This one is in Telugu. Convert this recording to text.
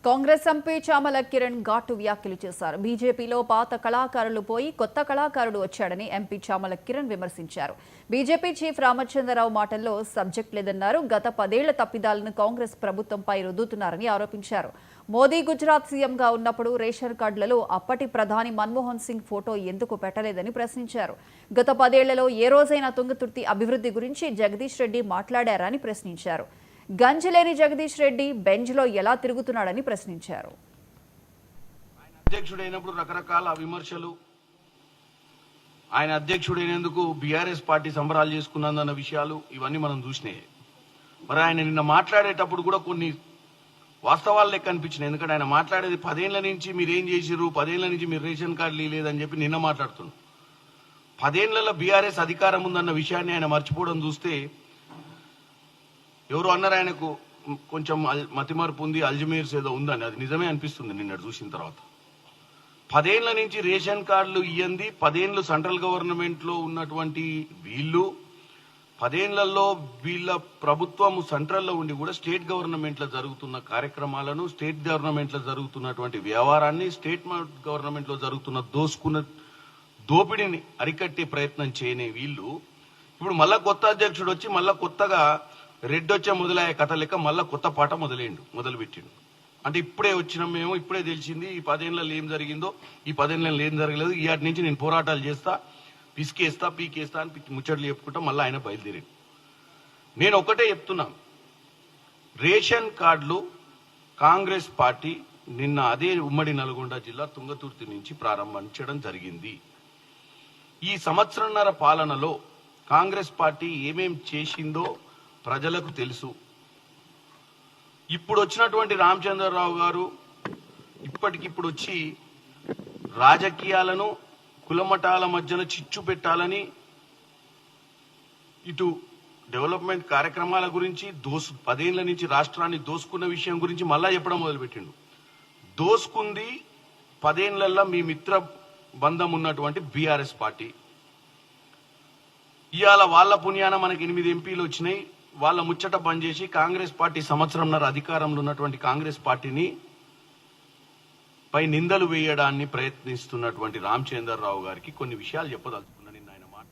కాంగ్రెస్ ఎంపీ చామల కిరణ్ ఘాటు వ్యాఖ్యలు చేశారు. బీజేపీలో పాత కళాకారులు పోయి కొత్త కళాకారుడు వచ్చాడని ఎంపీ చామల కిరణ్ విమర్శించారు. బీజేపీ చీఫ్ రామచంద్రరావు మాటల్లో సబ్జెక్ట్ లేదన్నారు. గత 10 ఏళ్ల తప్పిదాలను కాంగ్రెస్ ప్రభుత్వంపై రుద్దుతున్నారని ఆరోపించారు. మోదీ గుజరాత్ సీఎంగా ఉన్నప్పుడు రేషన్ కార్డులలో అప్పటి ప్రధాని మన్మోహన్ సింగ్ ఫోటో ఎందుకు పెట్టలేదని ప్రశ్నించారు. గత 10 ఏళ్లలో ఏ రోజైనా తుంగతుర్తి అభివృద్ధి గురించి జగదీష్ రెడ్డి మాట్లాడారని ప్రశ్నించారు. గంజలేని జగదీష్ రెడ్డి బెంచ్లో ఎలా తిరుగుతున్నాడని ప్రశ్నించారు. అధ్యక్షుడైనప్పుడు రకరకాల విమర్శలు, ఆయన అధ్యక్షుడైనందుకు బీఆర్ఎస్ పార్టీ సంబరాలు చేసుకున్నదన్న విషయాలు ఇవన్నీ మనం చూసినాయి. మరి ఆయన నిన్న మాట్లాడేటప్పుడు కూడా కొన్ని వాస్తవాలు లెక్క అనిపించినాయి. ఎందుకంటే ఆయన మాట్లాడేది 10 ఏళ్ల నుంచి మీరేం చేసిర్రు, 10 ఏళ్ల నుంచి మీరు రేషన్ కార్డులు లేదని చెప్పి నిన్న మాట్లాడుతున్నారు. 10 ఏళ్లలో బీఆర్ఎస్ అధికారం ఉందన్న విషయాన్ని ఆయన మర్చిపోవడం చూస్తే, ఎవరు అన్నారు ఆయనకు కొంచెం మతిమరుపు ఉంది, అల్జమీర్స్ ఏదో ఉందని. అది నిజమే అనిపిస్తుంది నిన్న చూసిన తర్వాత. 10 ఏళ్ల నుంచి రేషన్ కార్డులు ఇయ్యంది, 10 ఏళ్లు సెంట్రల్ గవర్నమెంట్ లో ఉన్నటువంటి వీళ్ళు, 10 ఏళ్లలో వీళ్ళ ప్రభుత్వం సెంట్రల్లో ఉండి కూడా స్టేట్ గవర్నమెంట్ లో జరుగుతున్న కార్యక్రమాలను, స్టేట్ గవర్నమెంట్ లో జరుగుతున్నటువంటి వ్యవహారాన్ని, స్టేట్ గవర్నమెంట్ లో జరుగుతున్న దోపిడీని అరికట్టే ప్రయత్నం చేయని వీళ్ళు ఇప్పుడు మళ్ళా కొత్త అధ్యక్షుడు వచ్చి మళ్ళా కొత్తగా రెడ్డి వచ్చే మొదలయ్యే కథ లెక్క మళ్ళా కొత్త పాట మొదలుపెట్టిండు. అంటే ఇప్పుడే వచ్చినాం మేము, ఇప్పుడే తెలిసింది ఈ 10 ఏళ్లలో ఏం జరిగిందో, ఈ 10 ఏళ్లలో ఏం జరగలేదు, ఈయాటి నుంచి నేను పోరాటాలు చేస్తా, పిసికేస్తా, పీకేస్తా అని ముచ్చట్లు చెప్పుకుంటా మళ్ళీ ఆయన బయలుదేరాడు. నేను ఒకటే చెప్తున్నా, రేషన్ కార్డులు కాంగ్రెస్ పార్టీ నిన్న అదే ఉమ్మడి నల్గొండ జిల్లా తుంగతుర్తి నుంచి ప్రారంభించడం జరిగింది. ఈ సంవత్సరంన్నర పాలనలో కాంగ్రెస్ పార్టీ ఏమేం చేసిందో ప్రజలకు తెలుసు. ఇప్పుడు వచ్చినటువంటి రామచంద్రరావు గారు ఇప్పటికిప్పుడు వచ్చి రాజకీయాలను, కులమటాల మధ్యన చిచ్చు పెట్టాలని, ఇటు డెవలప్మెంట్ కార్యక్రమాల గురించి 10 ఏళ్ల నుంచి రాష్ట్రాన్ని దోసుకున్న విషయం గురించి మళ్ళా చెప్పడం మొదలుపెట్టిండు. దోసుకుంది 10 ఏళ్లలో మీ మిత్ర బంధం ఉన్నటువంటి బీఆర్ఎస్ పార్టీ. ఇవాళ వాళ్ళ పుణ్యాన మనకి 8 ఎంపీలు వచ్చినాయి. వాళ్ళ ముచ్చట బంద్ చేసి కాంగ్రెస్ పార్టీ సంవత్సరంన్నర అధికారంలో ఉన్నటువంటి కాంగ్రెస్ పార్టీని పై నిందలు వేయడాన్ని ప్రయత్నిస్తున్నటువంటి రామచంద్రరావు గారికి కొన్ని విషయాలు చెప్పదలుచుకున్నాను. నిన్న ఆయన మాట